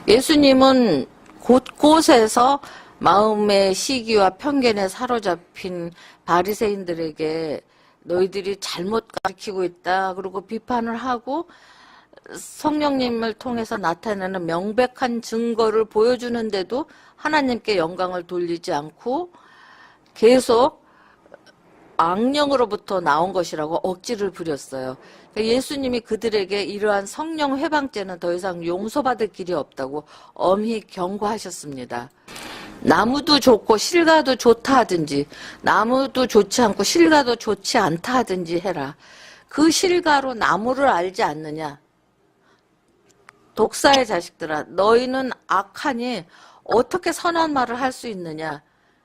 예수님은 곳곳에서 마음의 시기와 편견에 사로잡힌 바리새인들에게 너희들이 잘못 가르치고 있다. 그리고 비판을 하고 성령님을 통해서 나타내는 명백한 증거를 보여주는데도 하나님께 영광을 돌리지 않고 계속 악령으로부터 나온 것이라고 억지를 부렸어요. 예수님이 그들에게 이러한 성령 회방죄는 더 이상 용서받을 길이 없다고 엄히 경고하셨습니다. 나무도 좋고 실과도 좋다 하든지 나무도 좋지 않고 실과도 좋지 않다 하든지 해라. 그 실과로 나무를 알지 않느냐. 독사의 자식들아, 너희는 악하니 어떻게 선한 말을 할 수 있느냐.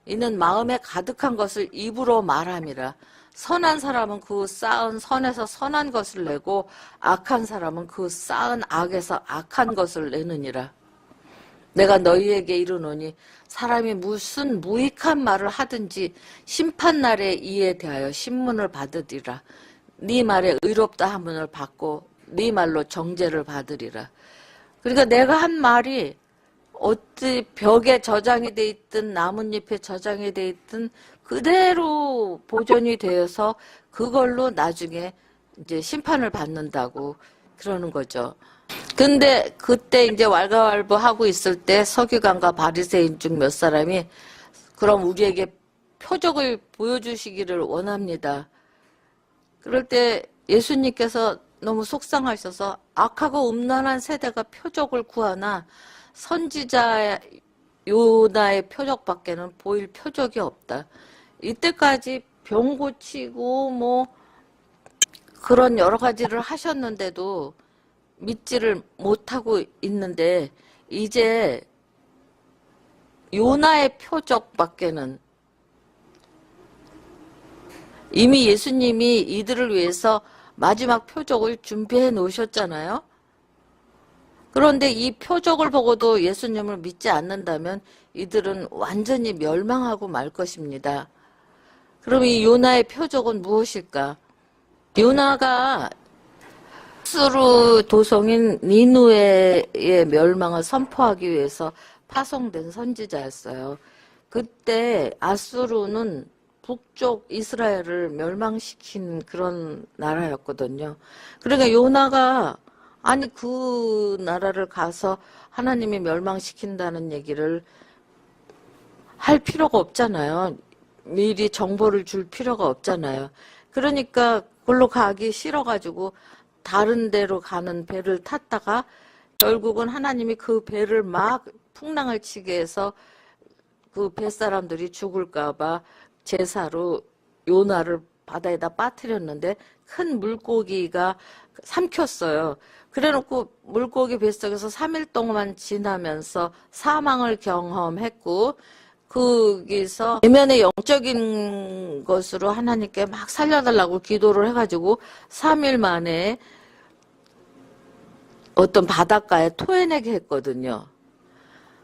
이는 마음에 가득한 것을 입으로 말함이라. 선한 사람은 그 쌓은 선에서 선한 것을 내고 악한 사람은 그 쌓은 악에서 악한 것을 내느니라. 내가 너희에게 이르노니 사람이 무슨 무익한 말을 하든지 심판날에 이에 대하여 신문을 받으리라. 네 말에 의롭다 하문을 받고 네 말로 정죄를 받으리라. 그러니까 내가 한 말이 어찌 벽에 저장이 돼 있든 나뭇잎에 저장이 돼 있든 그대로 보존이 되어서 그걸로 나중에 이제 심판을 받는다고 그러는 거죠. 근데 그때 이제 왈가왈부하고 있을 때 서기관과 바리새인 중 몇 사람이 그럼 우리에게 표적을 보여주시기를 원합니다. 그럴 때 예수님께서 너무 속상하셔서 악하고 음란한 세대가 표적을 구하나 선지자 요나의 표적밖에는 보일 표적이 없다. 이때까지 병 고치고 뭐 그런 여러 가지를 하셨는데도 믿지를 못하고 있는데 이제 요나의 표적밖에는 이미 예수님이 이들을 위해서 마지막 표적을 준비해 놓으셨잖아요. 그런데 이 표적을 보고도 예수님을 믿지 않는다면 이들은 완전히 멸망하고 말 것입니다. 그럼 이 요나의 표적은 무엇일까? 요나가 아수르 도성인 니누에의 멸망을 선포하기 위해서 파송된 선지자였어요. 그때 아수르는 북쪽 이스라엘을 멸망시킨 그런 나라였거든요. 그러니까 요나가 아니 그 나라를 가서 하나님이 멸망시킨다는 얘기를 할 필요가 없잖아요. 미리 정보를 줄 필요가 없잖아요. 그러니까 그걸로 가기 싫어가지고 다른 데로 가는 배를 탔다가 결국은 하나님이 그 배를 막 풍랑을 치게 해서 그 뱃사람들이 죽을까봐 제사로 요나를 바다에다 빠뜨렸는데 큰 물고기가 삼켰어요. 그래놓고 물고기 뱃속에서 3일 동안 지나면서 사망을 경험했고 거기서 내면의 영적인 것으로 하나님께 막 살려달라고 기도를 해가지고 3일 만에 어떤 바닷가에 토해내게 했거든요.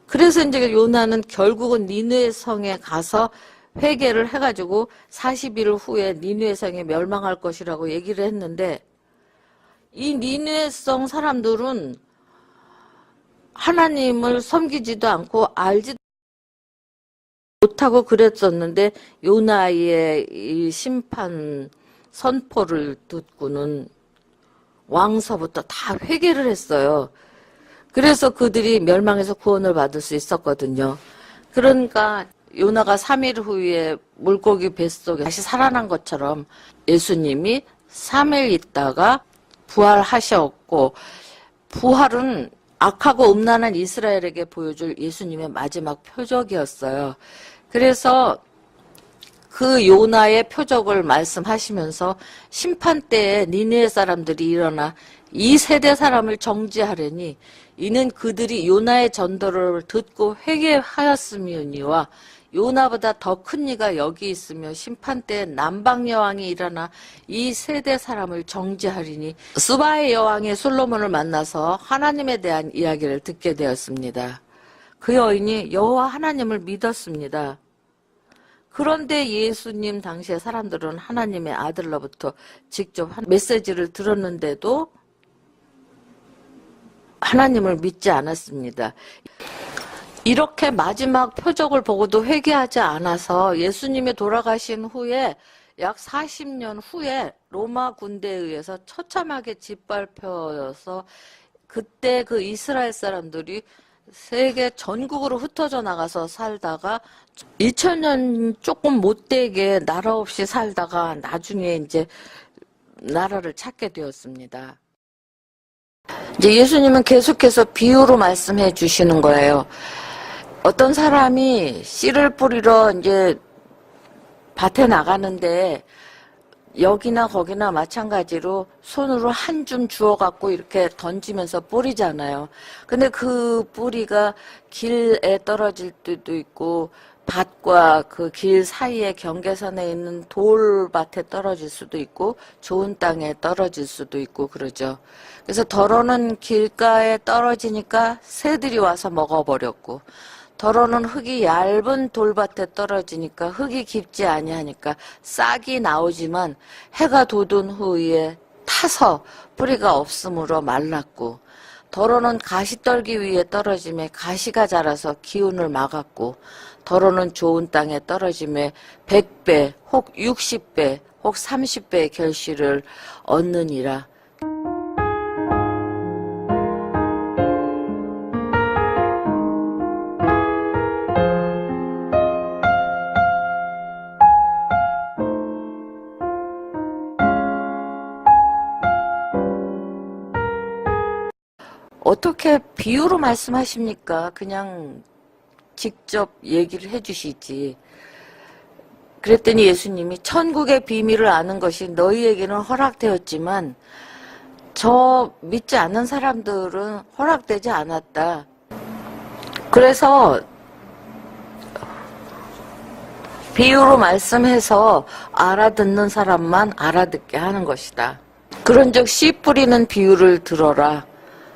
그래서 이제 요나는 결국은 니느웨 성에 가서 회개를 해가지고 40일 후에 니느웨 성이 멸망할 것이라고 얘기를 했는데 이 니느웨 성 사람들은 하나님을 섬기지도 않고 알지도 못하고 그랬었는데 요나의 이 심판 선포를 듣고는 왕서부터 다 회개를 했어요. 그래서 그들이 멸망에서 구원을 받을 수 있었거든요. 그러니까 요나가 3일 후에 물고기 뱃속에 다시 살아난 것처럼 예수님이 3일 있다가 부활하셨고 부활은 악하고 음란한 이스라엘에게 보여줄 예수님의 마지막 표적이었어요. 그래서 그 요나의 표적을 말씀하시면서 심판 때에 니느웨 사람들이 일어나 이 세대 사람을 정죄하려니 이는 그들이 요나의 전도를 듣고 회개하였음이니와 요나보다 더 큰 이가 여기 있으며 심판 때에 남방 여왕이 일어나 이 세대 사람을 정죄하리니 수바의 여왕이 솔로몬을 만나서 하나님에 대한 이야기를 듣게 되었습니다. 그 여인이 여호와 하나님을 믿었습니다. 그런데 예수님 당시에 사람들은 하나님의 아들로부터 직접 메시지를 들었는데도 하나님을 믿지 않았습니다. 이렇게 마지막 표적을 보고도 회개하지 않아서 예수님이 돌아가신 후에 약 40년 후에 로마 군대에 의해서 처참하게 짓밟혀서 그때 그 이스라엘 사람들이 세계 전국으로 흩어져 나가서 살다가 2000년 조금 못되게 나라 없이 살다가 나중에 이제 나라를 찾게 되었습니다. 이제 예수님은 계속해서 비유로 말씀해 주시는 거예요. 어떤 사람이 씨를 뿌리러 이제 밭에 나가는데 여기나 거기나 마찬가지로 손으로 한 줌 주워갖고 이렇게 던지면서 뿌리잖아요. 근데 그 뿌리가 길에 떨어질 때도 있고 밭과 그 길 사이에 경계선에 있는 돌밭에 떨어질 수도 있고 좋은 땅에 떨어질 수도 있고 그러죠. 그래서 더러는 길가에 떨어지니까 새들이 와서 먹어버렸고 더러는 흙이 얇은 돌밭에 떨어지니까 흙이 깊지 아니하니까 싹이 나오지만 해가 돋은 후에 타서 뿌리가 없으므로 말랐고 더러는 가시떨기 위에 떨어짐에 가시가 자라서 기운을 막았고 더러는 좋은 땅에 떨어짐에 100배 혹 60배 혹 30배의 결실을 얻느니라. 어떻게 비유로 말씀하십니까? 그냥 직접 얘기를 해주시지. 그랬더니 예수님이 천국의 비밀을 아는 것이 너희에게는 허락되었지만 저 믿지 않는 사람들은 허락되지 않았다. 그래서 비유로 말씀해서 알아듣는 사람만 알아듣게 하는 것이다. 그런즉 씨 뿌리는 비유를 들어라.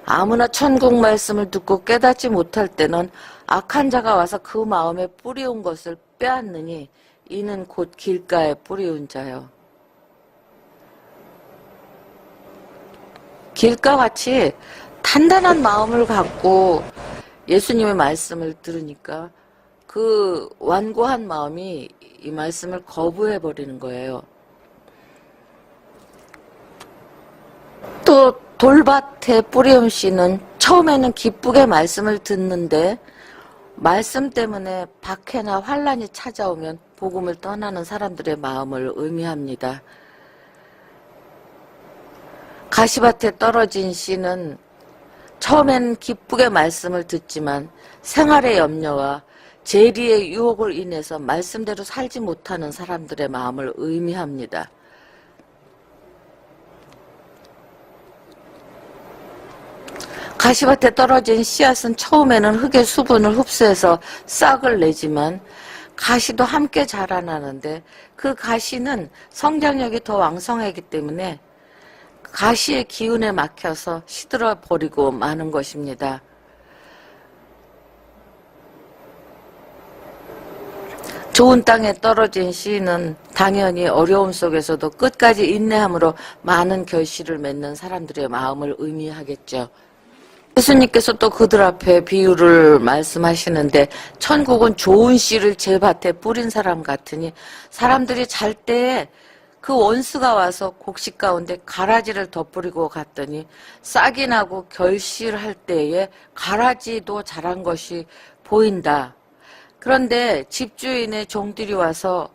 아무나 천국 말씀을 듣고 깨닫지 못할 때는 악한 자가 와서 그 마음에 뿌리온 것을 빼앗느니 이는 곧 길가에 뿌리온 자요. 길가같이 단단한 마음을 갖고 예수님의 말씀을 들으니까 그 완고한 마음이 이 말씀을 거부해버리는 거예요. 또 돌밭에 뿌리온 씨는 처음에는 기쁘게 말씀을 듣는데 말씀 때문에 박해나 환란이 찾아오면 복음을 떠나는 사람들의 마음을 의미합니다. 가시밭에 떨어진 씨는 처음엔 기쁘게 말씀을 듣지만 생활의 염려와 재리의 유혹을 인해서 말씀대로 살지 못하는 사람들의 마음을 의미합니다. 가시밭에 떨어진 씨앗은 처음에는 흙의 수분을 흡수해서 싹을 내지만 가시도 함께 자라나는데 그 가시는 성장력이 더 왕성하기 때문에 가시의 기운에 막혀서 시들어 버리고 마는 것입니다. 좋은 땅에 떨어진 씨는 당연히 어려움 속에서도 끝까지 인내함으로 많은 결실을 맺는 사람들의 마음을 의미하겠죠. 예수님께서 또 그들 앞에 비유를 말씀하시는데 천국은 좋은 씨를 제 밭에 뿌린 사람 같으니 사람들이 잘 때에 그 원수가 와서 곡식 가운데 가라지를 덧뿌리고 갔더니 싹이 나고 결실할 때에 가라지도 자란 것이 보인다. 그런데 집주인의 종들이 와서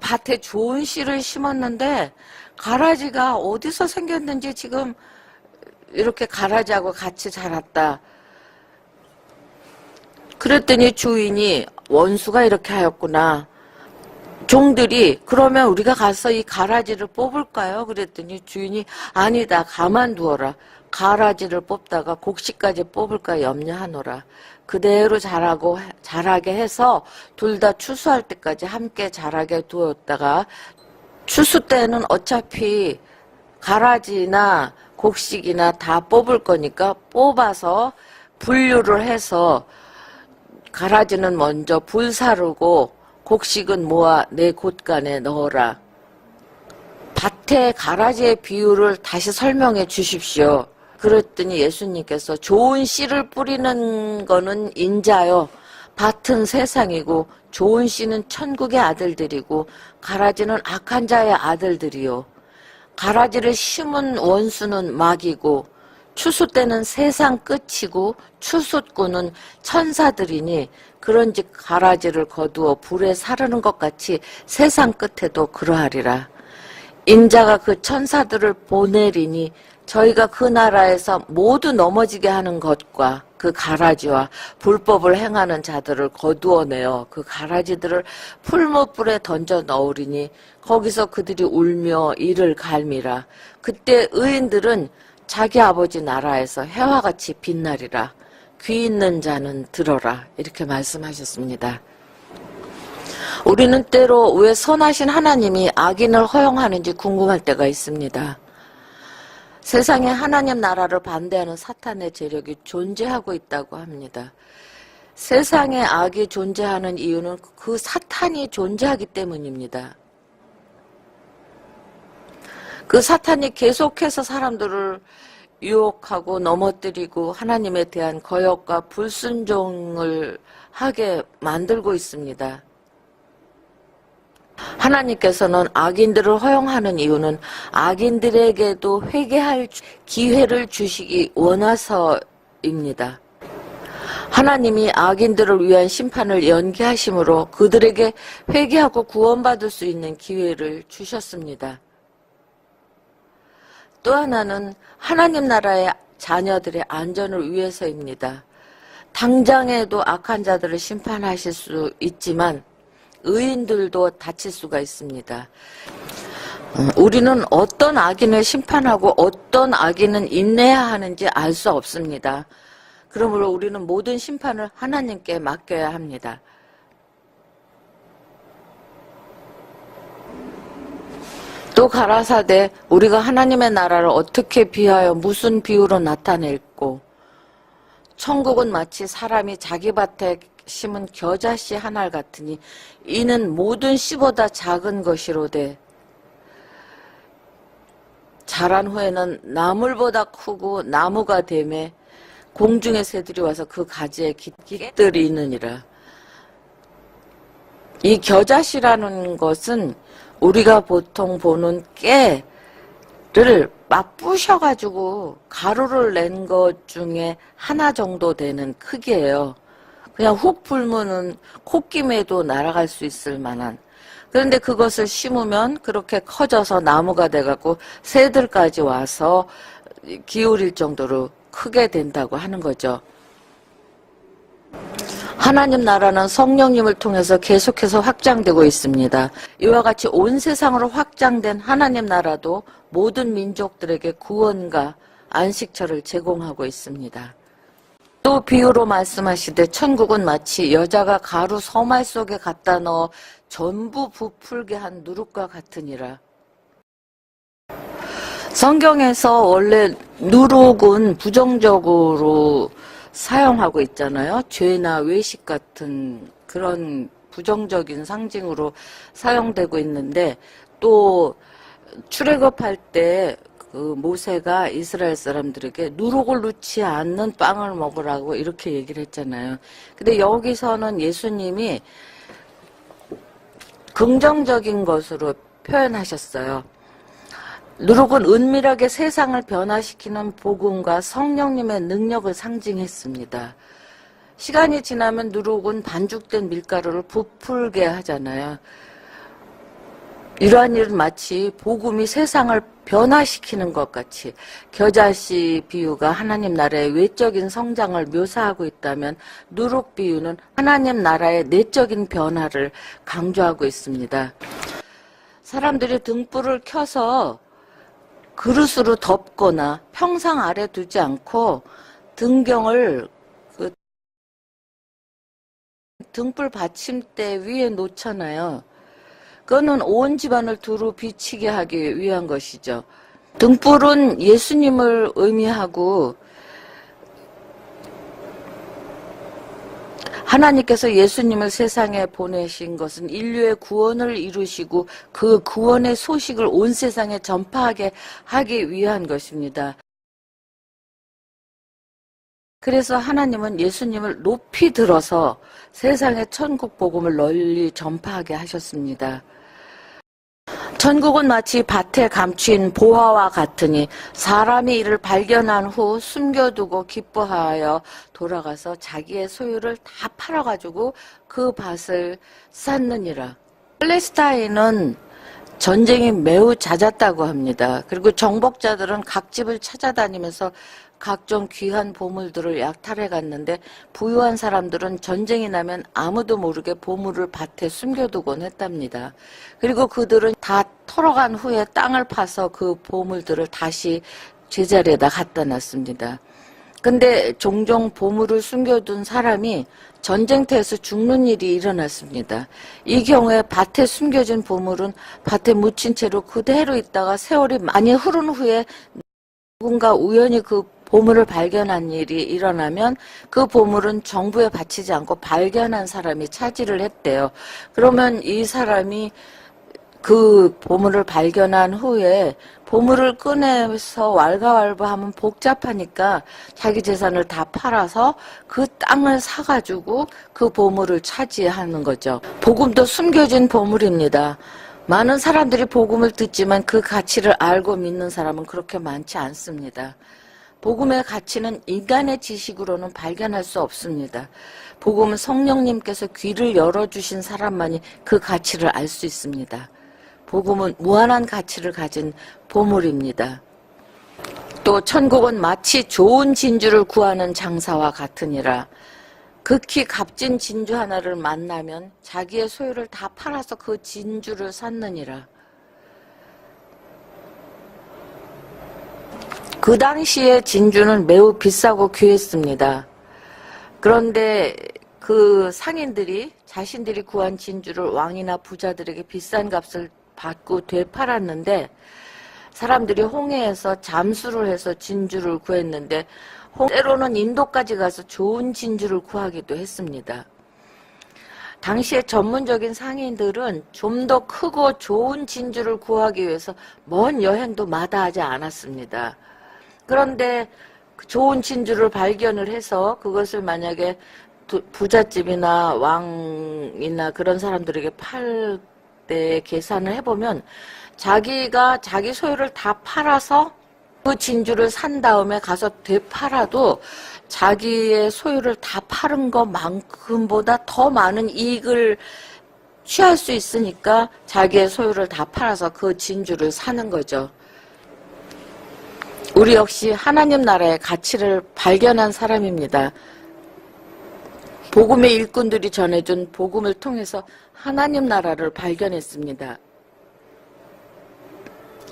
밭에 좋은 씨를 심었는데 가라지가 어디서 생겼는지 지금 이렇게 가라지하고 같이 자랐다. 그랬더니 주인이 원수가 이렇게 하였구나. 종들이 그러면 우리가 가서 이 가라지를 뽑을까요? 그랬더니 주인이 아니다. 가만두어라. 가라지를 뽑다가 곡식까지 뽑을까 염려하노라. 그대로 자라게 해서 둘 다 추수할 때까지 함께 자라게 두었다가 추수 때는 어차피 가라지나 곡식이나 다 뽑을 거니까 뽑아서 분류를 해서 가라지는 먼저 불사르고 곡식은 모아 내 곳간에 넣어라. 밭에 가라지의 비유를 다시 설명해 주십시오. 그랬더니 예수님께서 좋은 씨를 뿌리는 거는 인자요. 밭은 세상이고 좋은 씨는 천국의 아들들이고 가라지는 악한 자의 아들들이요. 가라지를 심은 원수는 마귀고 추수 때는 세상 끝이고 추수꾼은 천사들이니 그런즉 가라지를 거두어 불에 사르는 것 같이 세상 끝에도 그러하리라. 인자가 그 천사들을 보내리니 저희가 그 나라에서 모두 넘어지게 하는 것과 그 가라지와 불법을 행하는 자들을 거두어내어 그 가라지들을 풀무불에 던져 넣으리니 거기서 그들이 울며 이를 갈미라. 그때 의인들은 자기 아버지 나라에서 해와 같이 빛나리라. 귀 있는 자는 들어라. 이렇게 말씀하셨습니다. 우리는 때로 왜 선하신 하나님이 악인을 허용하는지 궁금할 때가 있습니다. 세상에 하나님 나라를 반대하는 사탄의 세력이 존재하고 있다고 합니다. 세상에 악이 존재하는 이유는 그 사탄이 존재하기 때문입니다. 그 사탄이 계속해서 사람들을 유혹하고 넘어뜨리고 하나님에 대한 거역과 불순종을 하게 만들고 있습니다. 하나님께서는 악인들을 허용하는 이유는 악인들에게도 회개할 기회를 주시기 원해서입니다. 하나님이 악인들을 위한 심판을 연기하심으로 그들에게 회개하고 구원받을 수 있는 기회를 주셨습니다. 또 하나는 하나님 나라의 자녀들의 안전을 위해서입니다. 당장에도 악한 자들을 심판하실 수 있지만 의인들도 다칠 수가 있습니다. 우리는 어떤 악인을 심판하고 어떤 악인은 인내해야 하는지 알 수 없습니다. 그러므로 우리는 모든 심판을 하나님께 맡겨야 합니다. 또 가라사대 우리가 하나님의 나라를 어떻게 비하여 무슨 비유로 나타낼꼬 천국은 마치 사람이 자기 밭에 심은 겨자씨 한 알 같으니 이는 모든 씨보다 작은 것이로되 자란 후에는 나물보다 크고 나무가 되매 공중의 새들이 와서 그 가지에 깃들이느니라. 이 겨자씨라는 것은 우리가 보통 보는 깨를 막 부셔가지고 가루를 낸 것 중에 하나 정도 되는 크기예요. 그냥 훅 불면은 콧김에도 날아갈 수 있을 만한. 그런데 그것을 심으면 그렇게 커져서 나무가 돼갖고 새들까지 와서 기울일 정도로 크게 된다고 하는 거죠. 하나님 나라는 성령님을 통해서 계속해서 확장되고 있습니다. 이와 같이 온 세상으로 확장된 하나님 나라도 모든 민족들에게 구원과 안식처를 제공하고 있습니다. 또 비유로 말씀하시되 천국은 마치 여자가 가루 서말 속에 갖다 넣어 전부 부풀게 한 누룩과 같으니라. 성경에서 원래 누룩은 부정적으로 사용하고 있잖아요. 죄나 외식 같은 그런 부정적인 상징으로 사용되고 있는데 또 출애굽할 때 그 모세가 이스라엘 사람들에게 누룩을 넣지 않는 빵을 먹으라고 이렇게 얘기를 했잖아요. 근데 여기서는 예수님이 긍정적인 것으로 표현하셨어요. 누룩은 은밀하게 세상을 변화시키는 복음과 성령님의 능력을 상징했습니다. 시간이 지나면 누룩은 반죽된 밀가루를 부풀게 하잖아요. 이러한 일은 마치 복음이 세상을 변화시키는 것 같이 겨자씨 비유가 하나님 나라의 외적인 성장을 묘사하고 있다면 누룩 비유는 하나님 나라의 내적인 변화를 강조하고 있습니다. 사람들이 등불을 켜서 그릇으로 덮거나 평상 아래 두지 않고 등경을 그 등불 받침대 위에 놓잖아요. 그거는 온 집안을 두루 비치게 하기 위한 것이죠. 등불은 예수님을 의미하고 하나님께서 예수님을 세상에 보내신 것은 인류의 구원을 이루시고 그 구원의 소식을 온 세상에 전파하게 하기 위한 것입니다. 그래서 하나님은 예수님을 높이 들어서 세상의 천국 복음을 널리 전파하게 하셨습니다. 천국은 마치 밭에 감추인 보화와 같으니 사람이 이를 발견한 후 숨겨두고 기뻐하여 돌아가서 자기의 소유를 다 팔아가지고 그 밭을 쌓느니라. 팔레스타인은 전쟁이 매우 잦았다고 합니다. 그리고 정복자들은 각 집을 찾아다니면서 각종 귀한 보물들을 약탈해 갔는데 부유한 사람들은 전쟁이 나면 아무도 모르게 보물을 밭에 숨겨두곤 했답니다. 그리고 그들은 다 털어간 후에 땅을 파서 그 보물들을 다시 제자리에다 갖다 놨습니다. 근데 종종 보물을 숨겨둔 사람이 전쟁터에서 죽는 일이 일어났습니다. 이 경우에 밭에 숨겨진 보물은 밭에 묻힌 채로 그대로 있다가 세월이 많이 흐른 후에 누군가 우연히 그 보물을 발견한 일이 일어나면 그 보물은 정부에 바치지 않고 발견한 사람이 차지를 했대요. 그러면 이 사람이 그 보물을 발견한 후에 보물을 꺼내서 왈가왈부하면 복잡하니까 자기 재산을 다 팔아서 그 땅을 사가지고 그 보물을 차지하는 거죠. 복음도 숨겨진 보물입니다. 많은 사람들이 복음을 듣지만 그 가치를 알고 믿는 사람은 그렇게 많지 않습니다. 복음의 가치는 인간의 지식으로는 발견할 수 없습니다. 복음은 성령님께서 귀를 열어주신 사람만이 그 가치를 알 수 있습니다. 복음은 무한한 가치를 가진 보물입니다. 또 천국은 마치 좋은 진주를 구하는 장사와 같으니라. 극히 값진 진주 하나를 만나면 자기의 소유를 다 팔아서 그 진주를 샀느니라. 그 당시에 진주는 매우 비싸고 귀했습니다. 그런데 그 상인들이 자신들이 구한 진주를 왕이나 부자들에게 비싼 값을 받고 되팔았는데 사람들이 홍해에서 잠수를 해서 진주를 구했는데 때로는 인도까지 가서 좋은 진주를 구하기도 했습니다. 당시에 전문적인 상인들은 좀 더 크고 좋은 진주를 구하기 위해서 먼 여행도 마다하지 않았습니다. 그런데 좋은 진주를 발견을 해서 그것을 만약에 부잣집이나 왕이나 그런 사람들에게 팔 때 계산을 해보면 자기가 자기 소유를 다 팔아서 그 진주를 산 다음에 가서 되팔아도 자기의 소유를 다 파는 것만큼보다 더 많은 이익을 취할 수 있으니까 자기의 소유를 다 팔아서 그 진주를 사는 거죠. 우리 역시 하나님 나라의 가치를 발견한 사람입니다. 복음의 일꾼들이 전해준 복음을 통해서 하나님 나라를 발견했습니다.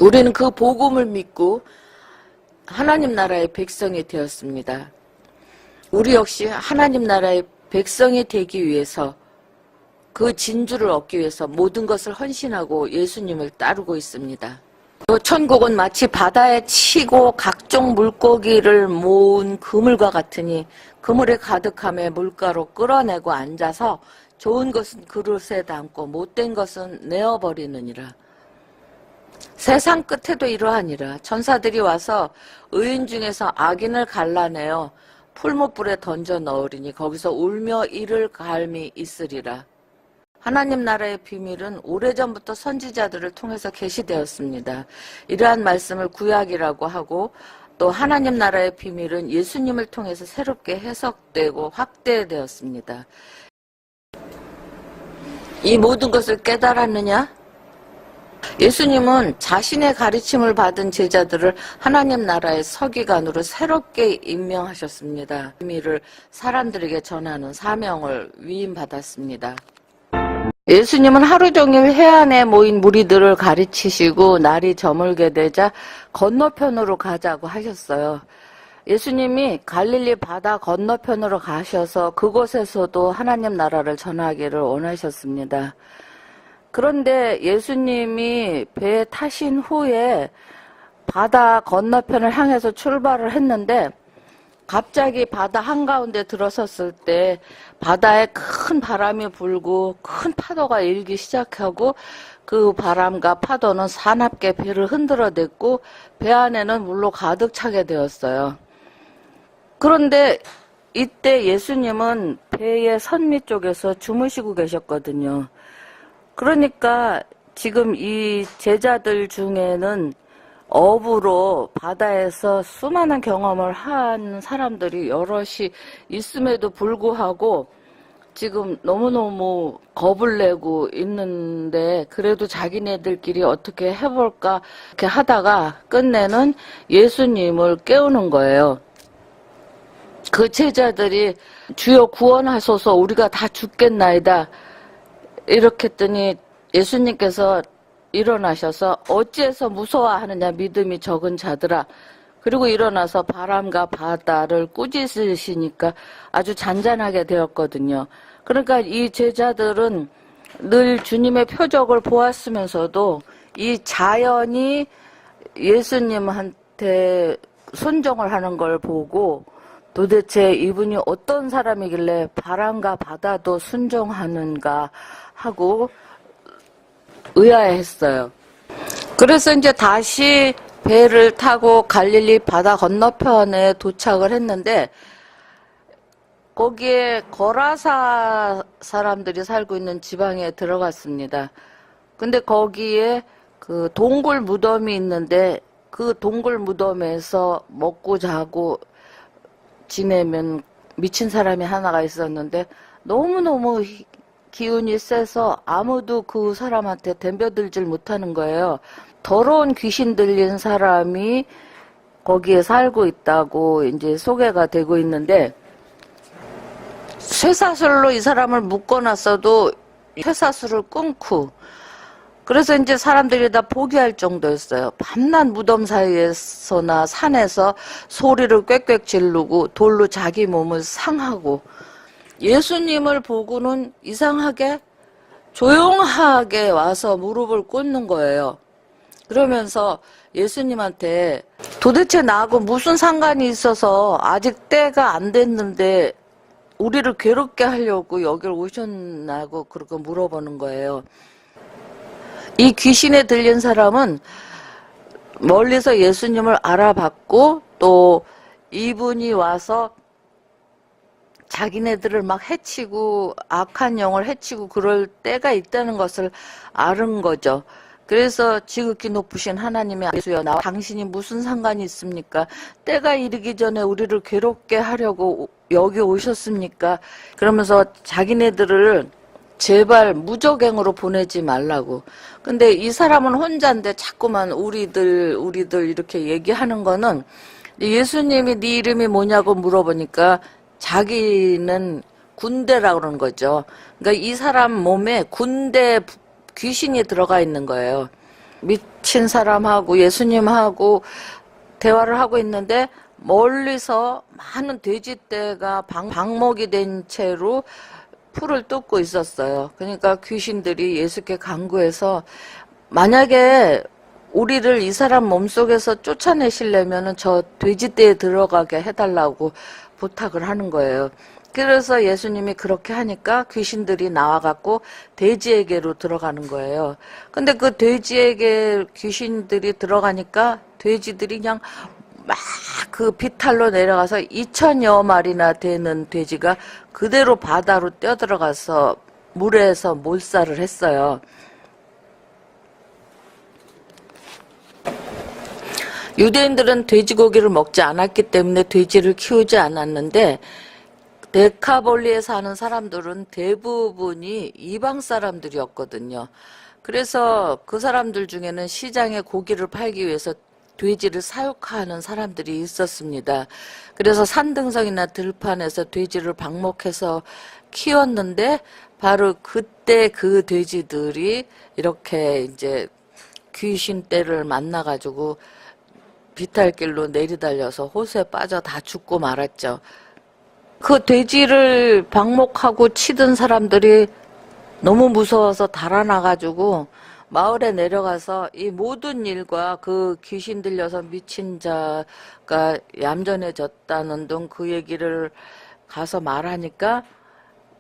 우리는 그 복음을 믿고 하나님 나라의 백성이 되었습니다. 우리 역시 하나님 나라의 백성이 되기 위해서 그 진주를 얻기 위해서 모든 것을 헌신하고 예수님을 따르고 있습니다. 또 천국은 마치 바다에 치고 각종 물고기를 모은 그물과 같으니 그물에 가득함에 물가로 끌어내고 앉아서 좋은 것은 그릇에 담고 못된 것은 내어버리느니라. 세상 끝에도 이러하니라. 천사들이 와서 의인 중에서 악인을 갈라내어 풀무불에 던져 넣으리니 거기서 울며 이를 갈미 있으리라. 하나님 나라의 비밀은 오래전부터 선지자들을 통해서 계시되었습니다. 이러한 말씀을 구약이라고 하고 또 하나님 나라의 비밀은 예수님을 통해서 새롭게 해석되고 확대되었습니다. 이 모든 것을 깨달았느냐? 예수님은 자신의 가르침을 받은 제자들을 하나님 나라의 서기관으로 새롭게 임명하셨습니다. 비밀을 사람들에게 전하는 사명을 위임받았습니다. 예수님은 하루 종일 해안에 모인 무리들을 가르치시고 날이 저물게 되자 건너편으로 가자고 하셨어요. 예수님이 갈릴리 바다 건너편으로 가셔서 그곳에서도 하나님 나라를 전하기를 원하셨습니다. 그런데 예수님이 배에 타신 후에 바다 건너편을 향해서 출발을 했는데 갑자기 바다 한가운데 들어섰을 때 바다에 큰 바람이 불고 큰 파도가 일기 시작하고 그 바람과 파도는 사납게 배를 흔들어댔고 배 안에는 물로 가득 차게 되었어요. 그런데 이때 예수님은 배의 선미 쪽에서 주무시고 계셨거든요. 그러니까 지금 이 제자들 중에는 어부로 바다에서 수많은 경험을 한 사람들이 여럿이 있음에도 불구하고 지금 너무너무 겁을 내고 있는데 그래도 자기네들끼리 어떻게 해볼까 이렇게 하다가 끝내는 예수님을 깨우는 거예요. 그 제자들이 주여 구원하소서 우리가 다 죽겠나이다 이렇게 했더니 예수님께서 일어나셔서 어찌해서 무서워하느냐 믿음이 적은 자들아. 그리고 일어나서 바람과 바다를 꾸짖으시니까 아주 잔잔하게 되었거든요. 그러니까 이 제자들은 늘 주님의 표적을 보았으면서도 이 자연이 예수님한테 순종을 하는 걸 보고 도대체 이분이 어떤 사람이길래 바람과 바다도 순종하는가 하고 의아해했어요. 그래서 이제 다시 배를 타고 갈릴리 바다 건너편에 도착을 했는데 거기에 거라사 사람들이 살고 있는 지방에 들어갔습니다. 근데 거기에 그 동굴 무덤이 있는데 그 동굴 무덤에서 먹고 자고 지내면 미친 사람이 하나가 있었는데 너무너무 기운이 세서 아무도 그 사람한테 덤벼들질 못하는 거예요. 더러운 귀신 들린 사람이 거기에 살고 있다고 이제 소개가 되고 있는데 쇠사슬로 이 사람을 묶어놨어도 쇠사슬을 끊고 그래서 이제 사람들이 다 포기할 정도였어요. 밤낮 무덤 사이에서나 산에서 소리를 꽥꽥 지르고 돌로 자기 몸을 상하고 예수님을 보고는 이상하게 조용하게 와서 무릎을 꿇는 거예요. 그러면서 예수님한테 도대체 나하고 무슨 상관이 있어서 아직 때가 안 됐는데 우리를 괴롭게 하려고 여길 오셨나고 그렇게 물어보는 거예요. 이 귀신에 들린 사람은 멀리서 예수님을 알아봤고 또 이분이 와서 자기네들을 막 해치고 악한 영을 해치고 그럴 때가 있다는 것을 아는 거죠. 그래서 지극히 높으신 하나님의 예수여 나와 당신이 무슨 상관이 있습니까? 때가 이르기 전에 우리를 괴롭게 하려고 여기 오셨습니까? 그러면서 자기네들을 제발 무적행으로 보내지 말라고. 근데 이 사람은 혼자인데 자꾸만 우리들 이렇게 얘기하는 거는 예수님이 네 이름이 뭐냐고 물어보니까 자기는 군대라고 그러는 거죠. 그러니까 이 사람 몸에 군대 귀신이 들어가 있는 거예요. 미친 사람하고 예수님하고 대화를 하고 있는데 멀리서 많은 돼지떼가 방목이 된 채로 풀을 뜯고 있었어요. 그러니까 귀신들이 예수께 간구해서 만약에 우리를 이 사람 몸속에서 쫓아내시려면 저 돼지떼에 들어가게 해달라고 부탁을 하는 거예요. 그래서 예수님이 그렇게 하니까 귀신들이 나와갖고 돼지에게로 들어가는 거예요. 근데 그 돼지에게 귀신들이 들어가니까 돼지들이 그냥 막 그 비탈로 내려가서 2000여 마리나 되는 돼지가 그대로 바다로 뛰어들어가서 물에서 몰살을 했어요. 유대인들은 돼지고기를 먹지 않았기 때문에 돼지를 키우지 않았는데 데카볼리에 사는 사람들은 대부분이 이방 사람들이었거든요. 그래서 그 사람들 중에는 시장에 고기를 팔기 위해서 돼지를 사육하는 사람들이 있었습니다. 그래서 산등성이나 들판에서 돼지를 방목해서 키웠는데 바로 그때 그 돼지들이 이렇게 이제 귀신 떼를 만나가지고 비탈길로 내리달려서 호수에 빠져 다 죽고 말았죠. 그 돼지를 방목하고 치던 사람들이 너무 무서워서 달아나가지고 마을에 내려가서 이 모든 일과 그 귀신 들려서 미친 자가 얌전해졌다는 등 그 얘기를 가서 말하니까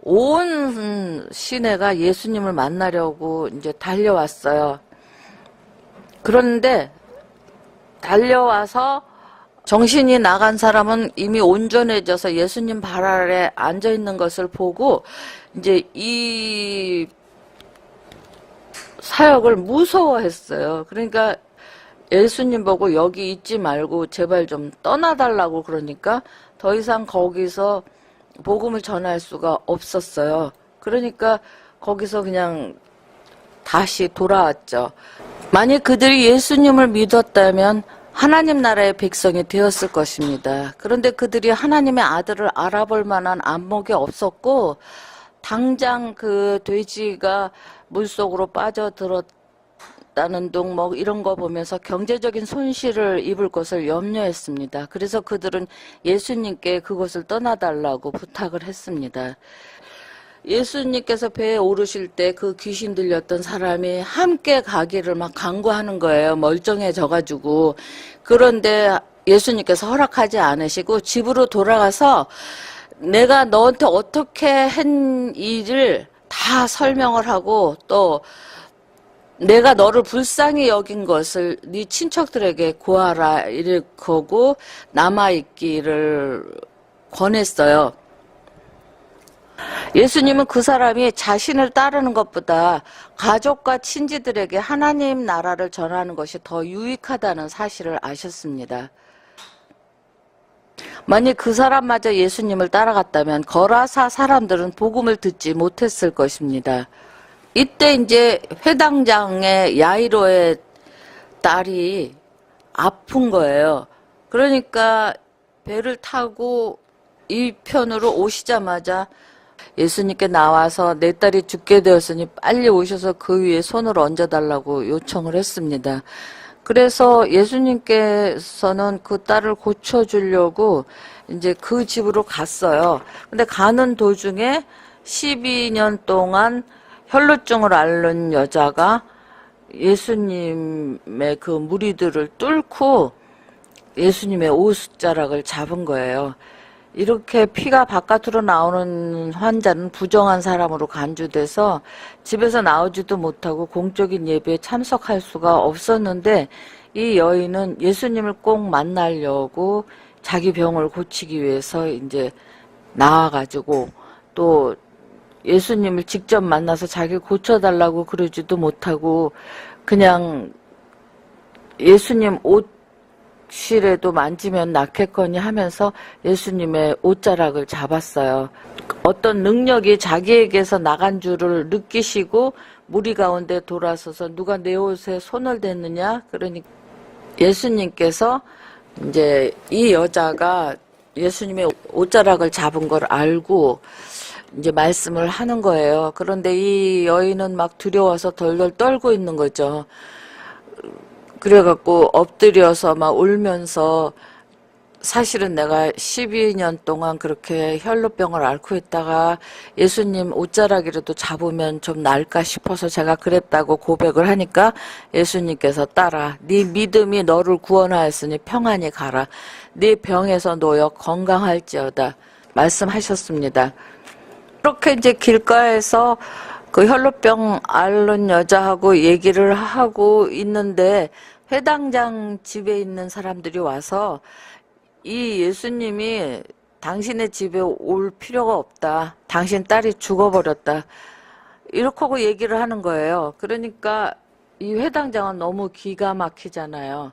온 시내가 예수님을 만나려고 이제 달려왔어요. 그런데 달려와서 정신이 나간 사람은 이미 온전해져서 예수님 발 아래 앉아 있는 것을 보고 이제 이 사역을 무서워했어요. 그러니까 예수님 보고 여기 있지 말고 제발 좀 떠나달라고 그러니까 더 이상 거기서 복음을 전할 수가 없었어요. 그러니까 거기서 그냥 다시 돌아왔죠. 만약 그들이 예수님을 믿었다면 하나님 나라의 백성이 되었을 것입니다. 그런데 그들이 하나님의 아들을 알아볼 만한 안목이 없었고 당장 그 돼지가 물속으로 빠져들었다는 둥 뭐 이런 거 보면서 경제적인 손실을 입을 것을 염려했습니다. 그래서 그들은 예수님께 그곳을 떠나달라고 부탁을 했습니다. 예수님께서 배에 오르실 때 그 귀신 들렸던 사람이 함께 가기를 막 간구하는 거예요. 멀쩡해져가지고. 그런데 예수님께서 허락하지 않으시고 집으로 돌아가서 내가 너한테 어떻게 한 일을 다 설명을 하고 또 내가 너를 불쌍히 여긴 것을 네 친척들에게 고하라 이렇게 남아있기를 권했어요. 예수님은 그 사람이 자신을 따르는 것보다 가족과 친지들에게 하나님 나라를 전하는 것이 더 유익하다는 사실을 아셨습니다. 만약 그 사람마저 예수님을 따라갔다면 거라사 사람들은 복음을 듣지 못했을 것입니다. 이때 이제 회당장의 야이로의 딸이 아픈 거예요. 그러니까 배를 타고 이 편으로 오시자마자 예수님께 나와서 내 딸이 죽게 되었으니 빨리 오셔서 그 위에 손을 얹어달라고 요청을 했습니다. 그래서 예수님께서는 그 딸을 고쳐주려고 이제 그 집으로 갔어요. 근데 가는 도중에 12년 동안 혈루증을 앓는 여자가 예수님의 그 무리들을 뚫고 예수님의 옷자락을 잡은 거예요. 이렇게 피가 바깥으로 나오는 환자는 부정한 사람으로 간주돼서 집에서 나오지도 못하고 공적인 예배에 참석할 수가 없었는데 이 여인은 예수님을 꼭 만나려고 자기 병을 고치기 위해서 이제 나와가지고 또 예수님을 직접 만나서 자기를 고쳐달라고 그러지도 못하고 그냥 예수님 옷실에도 만지면 낫겠거니 하면서 예수님의 옷자락을 잡았어요. 어떤 능력이 자기에게서 나간 줄을 느끼시고 무리 가운데 돌아서서 누가 내 옷에 손을 댔느냐? 그러니 예수님께서 이제 이 여자가 예수님의 옷자락을 잡은 걸 알고 이제 말씀을 하는 거예요. 그런데 이 여인은 막 두려워서 덜덜 떨고 있는 거죠. 그래갖고 엎드려서 막 울면서 사실은 내가 12년 동안 그렇게 혈루병을 앓고 있다가 예수님 옷자락이라도 잡으면 좀 나을까 싶어서 제가 그랬다고 고백을 하니까 예수님께서 딸아 네 믿음이 너를 구원하였으니 평안히 가라. 네 병에서 놓여 건강할지어다 말씀하셨습니다. 그렇게 이제 길가에서 그 혈루병 앓는 여자하고 얘기를 하고 있는데 회당장 집에 있는 사람들이 와서 이 예수님이 당신의 집에 올 필요가 없다. 당신 딸이 죽어버렸다. 이렇게 하고 얘기를 하는 거예요. 그러니까 이 회당장은 너무 기가 막히잖아요.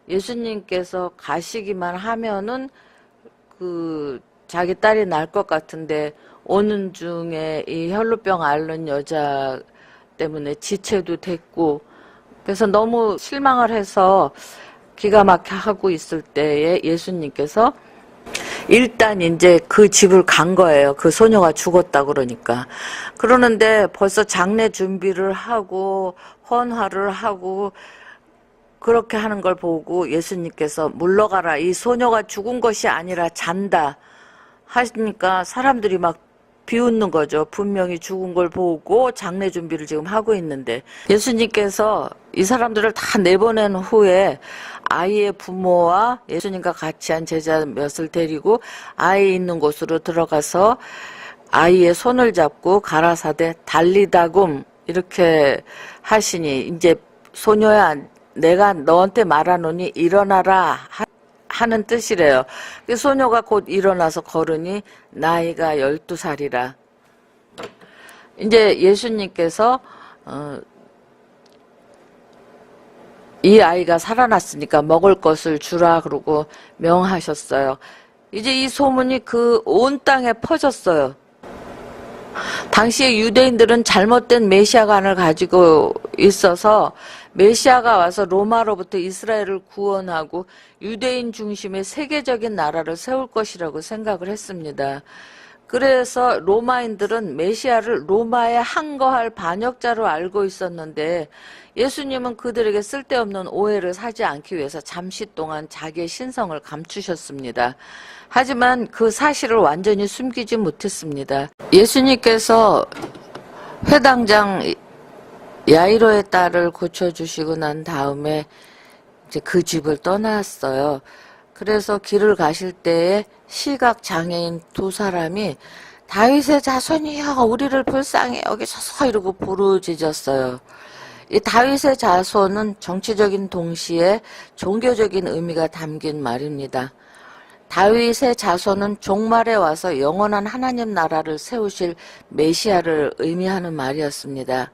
예수님께서 가시기만 하면은 그 자기 딸이 날 것 같은데 오는 중에 이 혈루병 앓는 여자 때문에 지체도 됐고 그래서 너무 실망을 해서 기가 막혀 하고 있을 때에 예수님께서 일단 이제 그 집을 간 거예요. 그 소녀가 죽었다 그러니까. 그러는데 벌써 장례 준비를 하고 헌화를 하고 그렇게 하는 걸 보고 예수님께서 물러가라. 이 소녀가 죽은 것이 아니라 잔다. 하시니까 사람들이 막 비웃는 거죠. 분명히 죽은 걸 보고 장례 준비를 지금 하고 있는데 예수님께서 이 사람들을 다 내보낸 후에 아이의 부모와 예수님과 같이 한 제자 몇을 데리고 아이 있는 곳으로 들어가서 아이의 손을 잡고 가라사대 달리다굼 이렇게 하시니 이제 소녀야 내가 너한테 말하노니 일어나라 하는 뜻이래요. 그 소녀가 곧 일어나서 걸으니 나이가 12살이라. 이제 예수님께서 이 아이가 살아났으니까 먹을 것을 주라 그러고 명하셨어요. 이제 이 소문이 그 온 땅에 퍼졌어요. 당시에 유대인들은 잘못된 메시아관을 가지고 있어서 메시아가 와서 로마로부터 이스라엘을 구원하고 유대인 중심의 세계적인 나라를 세울 것이라고 생각을 했습니다. 그래서 로마인들은 메시아를 로마에 항거할 반역자로 알고 있었는데 예수님은 그들에게 쓸데없는 오해를 사지 않기 위해서 잠시 동안 자기의 신성을 감추셨습니다. 하지만 그 사실을 완전히 숨기지 못했습니다. 예수님께서 회당장 야이로의 딸을 고쳐주시고 난 다음에 이제 그 집을 떠났어요. 그래서 길을 가실 때에 시각 장애인 두 사람이 다윗의 자손이여 우리를 불쌍히 여기소서 이러고 부르짖었어요. 이 다윗의 자손은 정치적인 동시에 종교적인 의미가 담긴 말입니다. 다윗의 자손은 종말에 와서 영원한 하나님 나라를 세우실 메시아를 의미하는 말이었습니다.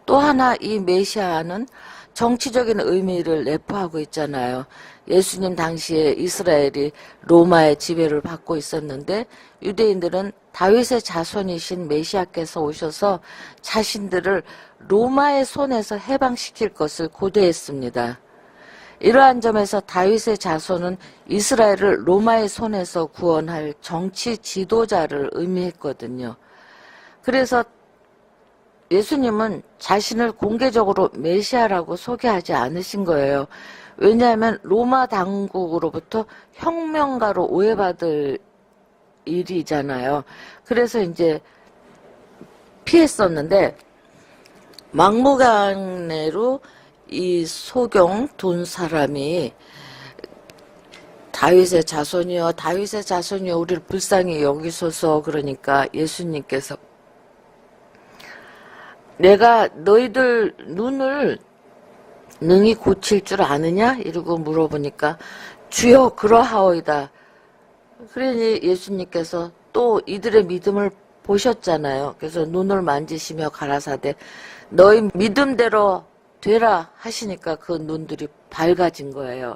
또 하나 이 메시아는 정치적인 의미를 내포하고 있잖아요. 예수님 당시에 이스라엘이 로마의 지배를 받고 있었는데 유대인들은 다윗의 자손이신 메시아께서 오셔서 자신들을 로마의 손에서 해방시킬 것을 고대했습니다. 이러한 점에서 다윗의 자손은 이스라엘을 로마의 손에서 구원할 정치 지도자를 의미했거든요. 그래서 예수님은 자신을 공개적으로 메시아라고 소개하지 않으신 거예요. 왜냐하면 로마 당국으로부터 혁명가로 오해받을 일이잖아요. 그래서 이제 피했었는데 막무가내로 이 소경 돈 사람이 다윗의 자손이여 다윗의 자손이여 우리를 불쌍히 여기소서 그러니까 예수님께서 내가 너희들 눈을 능히 고칠 줄 아느냐? 이러고 물어보니까 주여 그러하오이다. 그러니 예수님께서 또 이들의 믿음을 보셨잖아요. 그래서 눈을 만지시며 가라사대 너희 믿음대로 되라 하시니까 그 눈들이 밝아진 거예요.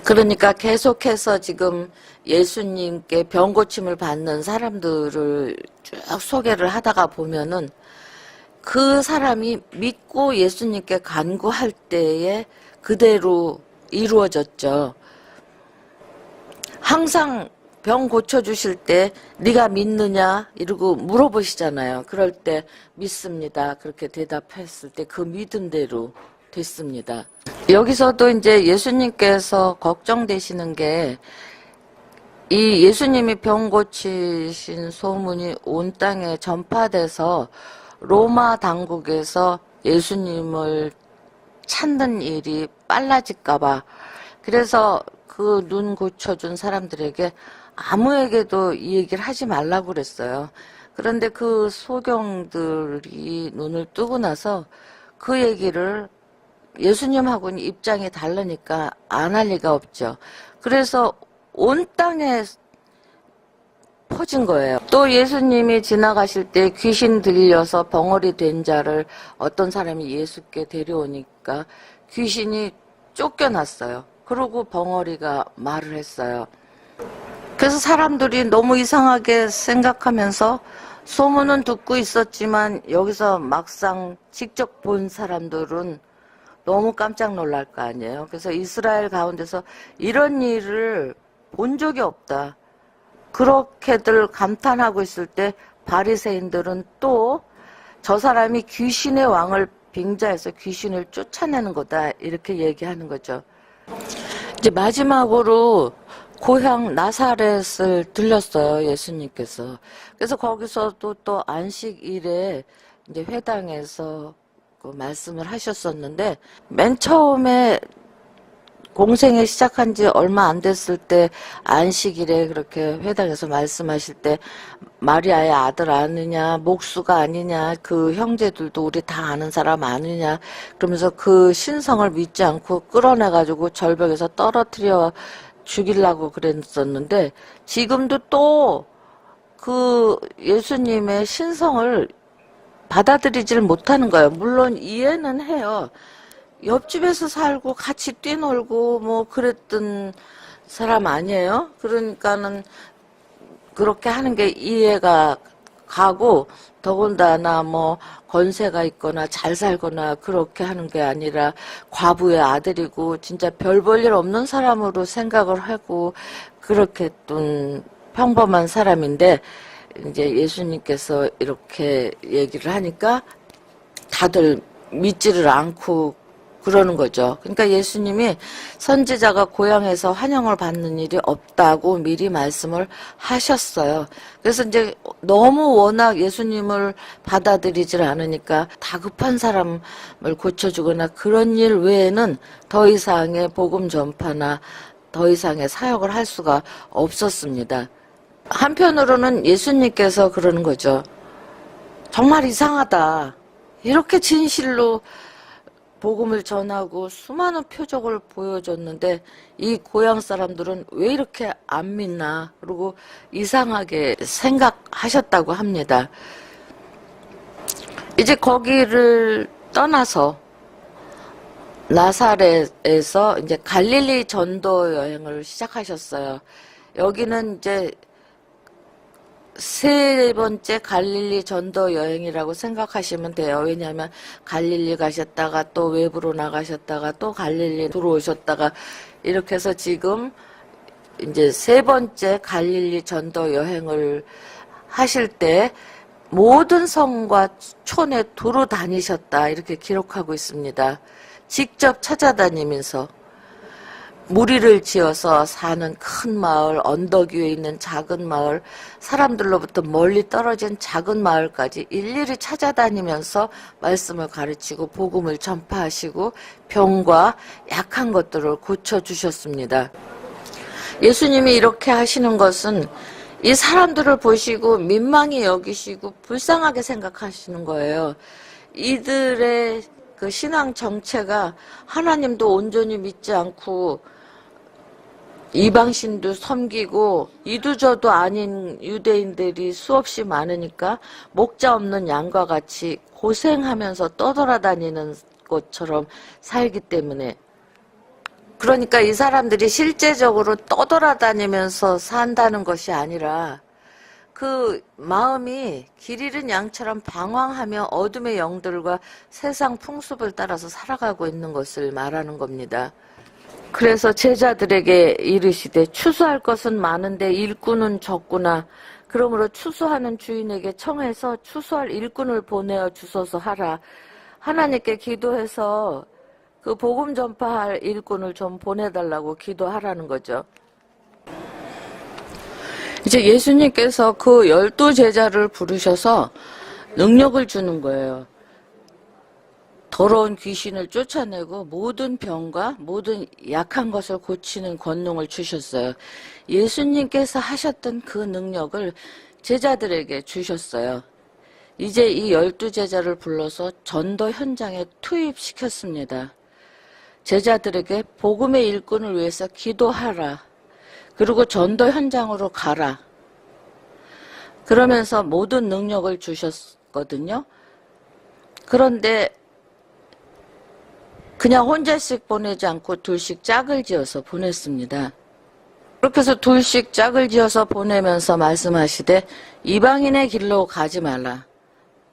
그러니까 계속해서 지금 예수님께 병 고침을 받는 사람들을 쭉 소개를 하다가 보면은 그 사람이 믿고 예수님께 간구할 때에 그대로 이루어졌죠. 항상 병 고쳐주실 때 네가 믿느냐 이러고 물어보시잖아요. 그럴 때 믿습니다. 그렇게 대답했을 때 그 믿음대로 됐습니다. 여기서도 이제 예수님께서 걱정되시는 게 이 예수님이 병 고치신 소문이 온 땅에 전파돼서 로마 당국에서 예수님을 찾는 일이 빨라질까봐 그래서 그 눈 고쳐준 사람들에게 아무에게도 이 얘기를 하지 말라고 그랬어요. 그런데 그 소경들이 눈을 뜨고 나서 그 얘기를 예수님하고는 입장이 다르니까 안 할 리가 없죠. 그래서 온 땅에 퍼진 거예요. 또 예수님이 지나가실 때 귀신 들려서 벙어리 된 자를 어떤 사람이 예수께 데려오니까 귀신이 쫓겨났어요. 그러고 벙어리가 말을 했어요. 그래서 사람들이 너무 이상하게 생각하면서 소문은 듣고 있었지만 여기서 막상 직접 본 사람들은 너무 깜짝 놀랄 거 아니에요. 그래서 이스라엘 가운데서 이런 일을 본 적이 없다. 그렇게들 감탄하고 있을 때 바리새인들은 또 저 사람이 귀신의 왕을 빙자해서 귀신을 쫓아내는 거다 이렇게 얘기하는 거죠. 이제 마지막으로 고향 나사렛을 들렸어요. 예수님께서. 그래서 거기서도 또 안식일에 이제 회당에서 그 말씀을 하셨었는데 맨 처음에 공생애 시작한 지 얼마 안 됐을 때 안식일에 그렇게 회당에서 말씀하실 때 마리아의 아들 아느냐, 목수가 아니냐, 그 형제들도 우리 다 아는 사람 아느냐, 그러면서 그 신성을 믿지 않고 끌어내가지고 절벽에서 떨어뜨려 죽이려고 그랬었는데, 지금도 또 그 예수님의 신성을 받아들이질 못하는 거예요. 물론 이해는 해요. 옆집에서 살고 같이 뛰놀고 뭐 그랬던 사람 아니에요? 그러니까는 그렇게 하는 게 이해가 가고, 더군다나 뭐 권세가 있거나 잘 살거나 그렇게 하는 게 아니라 과부의 아들이고 진짜 별 볼 일 없는 사람으로 생각을 하고 그렇게 좀 평범한 사람인데, 이제 예수님께서 이렇게 얘기를 하니까 다들 믿지를 않고 그러는 거죠. 그러니까 예수님이 선지자가 고향에서 환영을 받는 일이 없다고 미리 말씀을 하셨어요. 그래서 이제 너무 워낙 예수님을 받아들이질 않으니까 다급한 사람을 고쳐주거나 그런 일 외에는 더 이상의 복음 전파나 더 이상의 사역을 할 수가 없었습니다. 한편으로는 예수님께서 그러는 거죠. 정말 이상하다. 이렇게 진실로 복음을 전하고 수많은 표적을 보여줬는데 이 고향 사람들은 왜 이렇게 안 믿나, 그리고 이상하게 생각하셨다고 합니다. 이제 거기를 떠나서 나사렛에서 이제 갈릴리 전도 여행을 시작하셨어요. 여기는 이제 세 번째 갈릴리 전도 여행이라고 생각하시면 돼요. 왜냐하면 갈릴리 가셨다가 또 외부로 나가셨다가 또 갈릴리 들어오셨다가 이렇게 해서 지금 이제 세 번째 갈릴리 전도 여행을 하실 때 모든 성과 촌에 두루 다니셨다, 이렇게 기록하고 있습니다. 직접 찾아다니면서 무리를 지어서 사는 큰 마을, 언덕 위에 있는 작은 마을, 사람들로부터 멀리 떨어진 작은 마을까지 일일이 찾아다니면서 말씀을 가르치고 복음을 전파하시고 병과 약한 것들을 고쳐주셨습니다. 예수님이 이렇게 하시는 것은 이 사람들을 보시고 민망히 여기시고 불쌍하게 생각하시는 거예요. 이들의 그 신앙 정체가 하나님도 온전히 믿지 않고 이방신도 섬기고 이두저도 아닌 유대인들이 수없이 많으니까 목자 없는 양과 같이 고생하면서 떠돌아다니는 것처럼 살기 때문에, 그러니까 이 사람들이 실제적으로 떠돌아다니면서 산다는 것이 아니라 그 마음이 길 잃은 양처럼 방황하며 어둠의 영들과 세상 풍습을 따라서 살아가고 있는 것을 말하는 겁니다. 그래서 제자들에게 이르시되 추수할 것은 많은데 일꾼은 적구나. 그러므로 추수하는 주인에게 청해서 추수할 일꾼을 보내어 주소서 하라. 하나님께 기도해서 그 복음 전파할 일꾼을 좀 보내달라고 기도하라는 거죠. 이제 예수님께서 그 12제자를 부르셔서 능력을 주는 거예요. 더러운 귀신을 쫓아내고 모든 병과 모든 약한 것을 고치는 권능을 주셨어요. 예수님께서 하셨던 그 능력을 제자들에게 주셨어요. 이제 이 12제자를 불러서 전도 현장에 투입시켰습니다. 제자들에게 복음의 일꾼을 위해서 기도하라. 그리고 전도 현장으로 가라. 그러면서 모든 능력을 주셨거든요. 그런데 그냥 혼자씩 보내지 않고 둘씩 짝을 지어서 보냈습니다. 그렇게 해서 둘씩 짝을 지어서 보내면서 말씀하시되 이방인의 길로 가지 말라.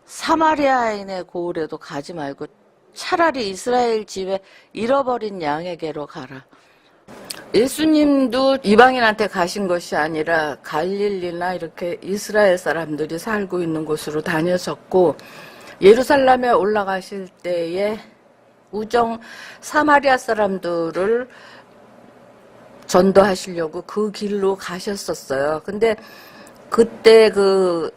사마리아인의 고을에도 가지 말고 차라리 이스라엘 집에 잃어버린 양에게로 가라. 예수님도 이방인한테 가신 것이 아니라 갈릴리나 이렇게 이스라엘 사람들이 살고 있는 곳으로 다녀셨고, 예루살렘에 올라가실 때에 우정 사마리아 사람들을 전도하시려고 그 길로 가셨었어요. 근데 그때 그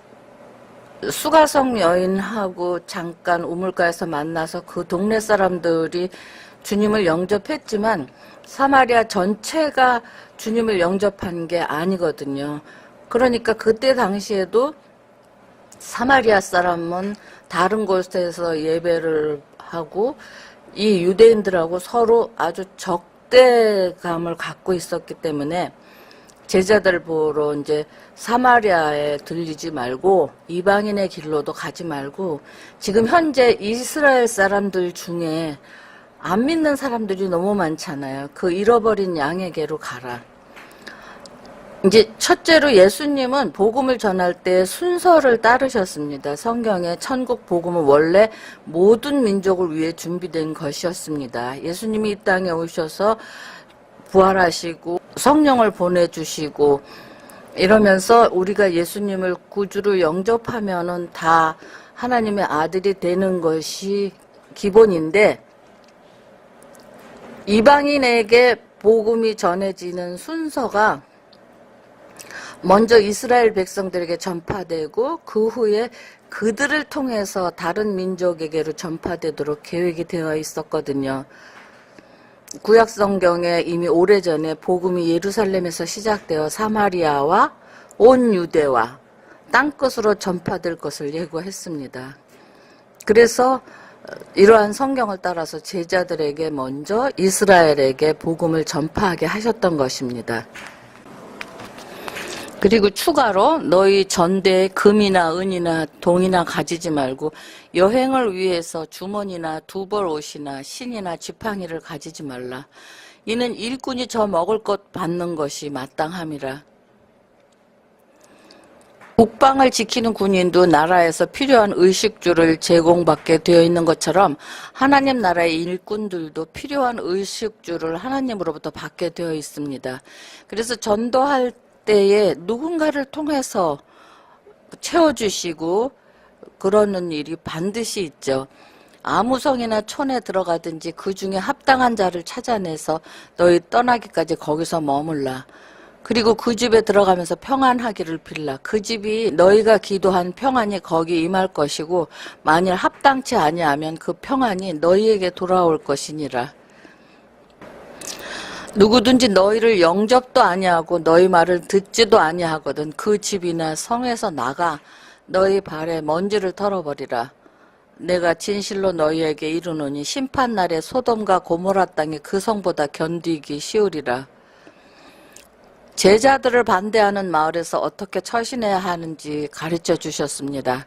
수가성 여인하고 잠깐 우물가에서 만나서 그 동네 사람들이 주님을 영접했지만 사마리아 전체가 주님을 영접한 게 아니거든요. 그러니까 그때 당시에도 사마리아 사람은 다른 곳에서 예배를 하고 이 유대인들하고 서로 아주 적대감을 갖고 있었기 때문에 제자들 보러 이제 사마리아에 들리지 말고 이방인의 길로도 가지 말고 지금 현재 이스라엘 사람들 중에 안 믿는 사람들이 너무 많잖아요. 그 잃어버린 양에게로 가라. 이제 첫째로 예수님은 복음을 전할 때 순서를 따르셨습니다. 성경의 천국 복음은 원래 모든 민족을 위해 준비된 것이었습니다. 예수님이 이 땅에 오셔서 부활하시고 성령을 보내주시고 이러면서 우리가 예수님을 구주로 영접하면은 다 하나님의 아들이 되는 것이 기본인데 이방인에게 복음이 전해지는 순서가 먼저 이스라엘 백성들에게 전파되고 그 후에 그들을 통해서 다른 민족에게로 전파되도록 계획이 되어 있었거든요. 구약 성경에 이미 오래전에 복음이 예루살렘에서 시작되어 사마리아와 온 유대와 땅끝으로 전파될 것을 예고했습니다. 그래서 이러한 성경을 따라서 제자들에게 먼저 이스라엘에게 복음을 전파하게 하셨던 것입니다. 그리고 추가로 너희 전대에 금이나 은이나 동이나 가지지 말고 여행을 위해서 주머니나 두벌 옷이나 신이나 지팡이를 가지지 말라. 이는 일꾼이 저 먹을 것 받는 것이 마땅함이라. 국방을 지키는 군인도 나라에서 필요한 의식주를 제공받게 되어 있는 것처럼 하나님 나라의 일꾼들도 필요한 의식주를 하나님으로부터 받게 되어 있습니다. 그래서 전도할 때에 누군가를 통해서 채워주시고 그러는 일이 반드시 있죠. 아무 성이나 촌에 들어가든지 그 중에 합당한 자를 찾아내서 너희 떠나기까지 거기서 머물라. 그리고 그 집에 들어가면서 평안하기를 빌라. 그 집이 너희가 기도한 평안이 거기 임할 것이고 만일 합당치 아니하면 그 평안이 너희에게 돌아올 것이니라. 누구든지 너희를 영접도 아니하고 너희 말을 듣지도 아니하거든 그 집이나 성에서 나가 너희 발에 먼지를 털어버리라. 내가 진실로 너희에게 이르노니 심판날에 소돔과 고모라 땅이 그 성보다 견디기 쉬우리라. 제자들을 반대하는 마을에서 어떻게 처신해야 하는지 가르쳐 주셨습니다.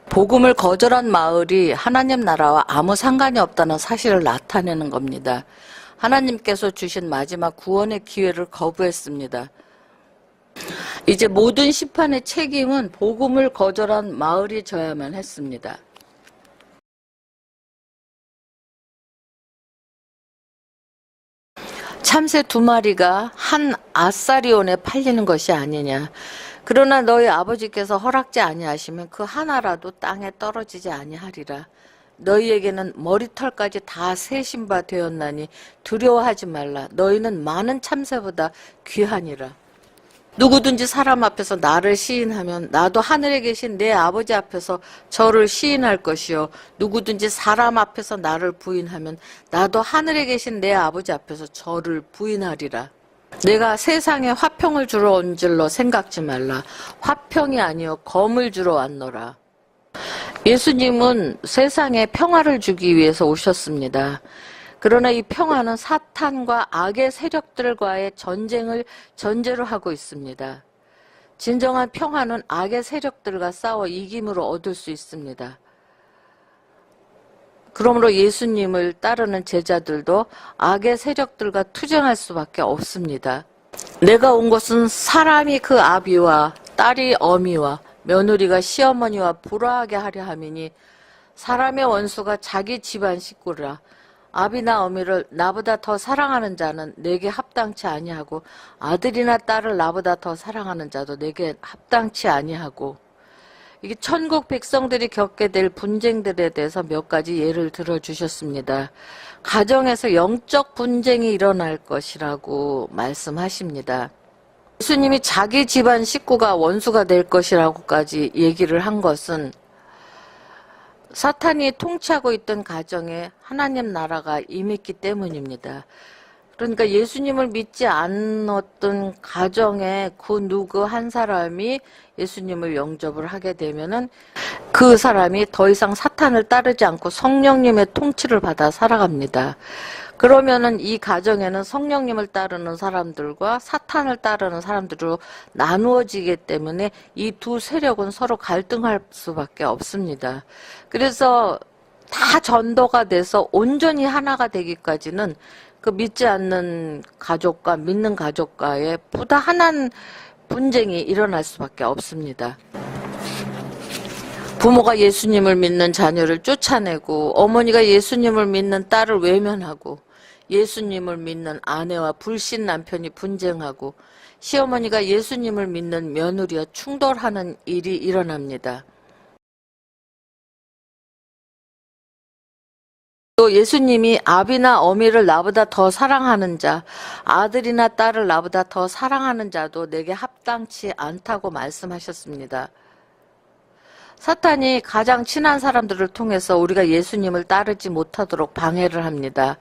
복음을 거절한 마을이 하나님 나라와 아무 상관이 없다는 사실을 나타내는 겁니다. 하나님께서 주신 마지막 구원의 기회를 거부했습니다. 이제 모든 심판의 책임은 복음을 거절한 마을이 져야만 했습니다. 참새 2마리가 한 아사리온에 팔리는 것이 아니냐. 그러나 너희 아버지께서 허락지 아니하시면 그 하나라도 땅에 떨어지지 아니하리라. 너희에게는 머리털까지 다 세신 바 되었나니 두려워하지 말라. 너희는 많은 참새보다 귀하니라. 누구든지 사람 앞에서 나를 시인하면 나도 하늘에 계신 내 아버지 앞에서 저를 시인할 것이요 누구든지 사람 앞에서 나를 부인하면 나도 하늘에 계신 내 아버지 앞에서 저를 부인하리라. 내가 세상에 화평을 주러 온 줄로 생각지 말라. 화평이 아니요 검을 주러 왔노라. 예수님은 세상에 평화를 주기 위해서 오셨습니다. 그러나 이 평화는 사탄과 악의 세력들과의 전쟁을 전제로 하고 있습니다. 진정한 평화는 악의 세력들과 싸워 이김으로 얻을 수 있습니다. 그러므로 예수님을 따르는 제자들도 악의 세력들과 투쟁할 수밖에 없습니다. 내가 온 것은 사람이 그 아비와 딸이 어미와 며느리가 시어머니와 불화하게 하려 함이니 사람의 원수가 자기 집안 식구라. 아비나 어미를 나보다 더 사랑하는 자는 내게 합당치 아니하고 아들이나 딸을 나보다 더 사랑하는 자도 내게 합당치 아니하고. 이게 천국 백성들이 겪게 될 분쟁들에 대해서 몇 가지 예를 들어주셨습니다. 가정에서 영적 분쟁이 일어날 것이라고 말씀하십니다. 예수님이 자기 집안 식구가 원수가 될 것이라고까지 얘기를 한 것은 사탄이 통치하고 있던 가정에 하나님 나라가 임했기 때문입니다. 그러니까 예수님을 믿지 않았던 가정에 그 누구 한 사람이 예수님을 영접을 하게 되면은 그 사람이 더 이상 사탄을 따르지 않고 성령님의 통치를 받아 살아갑니다. 그러면은 이 가정에는 성령님을 따르는 사람들과 사탄을 따르는 사람들로 나누어지기 때문에 이 두 세력은 서로 갈등할 수밖에 없습니다. 그래서 다 전도가 돼서 온전히 하나가 되기까지는 그 믿지 않는 가족과 믿는 가족과의 부다한한 분쟁이 일어날 수밖에 없습니다. 부모가 예수님을 믿는 자녀를 쫓아내고 어머니가 예수님을 믿는 딸을 외면하고 예수님을 믿는 아내와 불신 남편이 분쟁하고 시어머니가 예수님을 믿는 며느리와 충돌하는 일이 일어납니다. 또 예수님이 아비나 어미를 나보다 더 사랑하는 자, 아들이나 딸을 나보다 더 사랑하는 자도 내게 합당치 않다고 말씀하셨습니다. 사탄이 가장 친한 사람들을 통해서 우리가 예수님을 따르지 못하도록 방해를 합니다.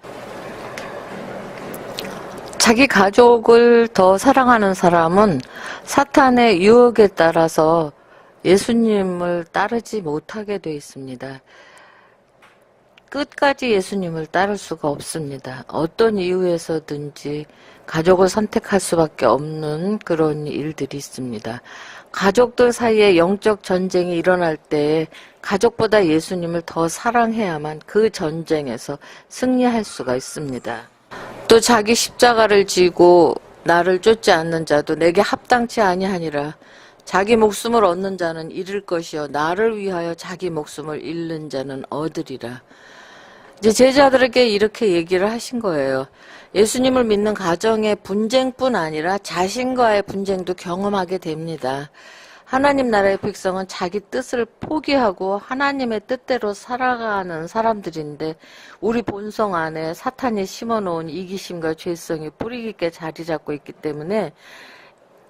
자기 가족을 더 사랑하는 사람은 사탄의 유혹에 따라서 예수님을 따르지 못하게 되어 있습니다. 끝까지 예수님을 따를 수가 없습니다. 어떤 이유에서든지 가족을 선택할 수밖에 없는 그런 일들이 있습니다. 가족들 사이에 영적 전쟁이 일어날 때 가족보다 예수님을 더 사랑해야만 그 전쟁에서 승리할 수가 있습니다. 또 자기 십자가를 지고 나를 쫓지 않는 자도 내게 합당치 아니하니라. 자기 목숨을 얻는 자는 잃을 것이요 나를 위하여 자기 목숨을 잃는 자는 얻으리라. 이제 제자들에게 이렇게 얘기를 하신 거예요. 예수님을 믿는 가정의 분쟁뿐 아니라 자신과의 분쟁도 경험하게 됩니다. 하나님 나라의 백성은 자기 뜻을 포기하고 하나님의 뜻대로 살아가는 사람들인데 우리 본성 안에 사탄이 심어놓은 이기심과 죄성이 뿌리 깊게 자리 잡고 있기 때문에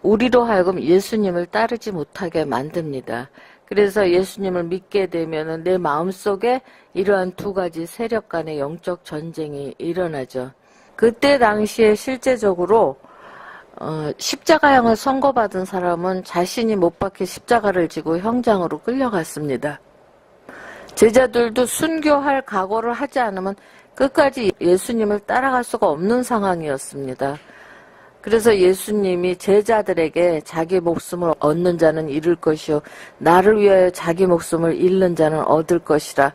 우리로 하여금 예수님을 따르지 못하게 만듭니다. 그래서 예수님을 믿게 되면 내 마음속에 이러한 두 가지 세력 간의 영적 전쟁이 일어나죠. 그때 당시에 실제적으로 십자가형을 선고받은 사람은 자신이 못 박혀 십자가를 지고 형장으로 끌려갔습니다. 제자들도 순교할 각오를 하지 않으면 끝까지 예수님을 따라갈 수가 없는 상황이었습니다. 그래서 예수님이 제자들에게 자기 목숨을 얻는 자는 잃을 것이요 나를 위하여 자기 목숨을 잃는 자는 얻을 것이라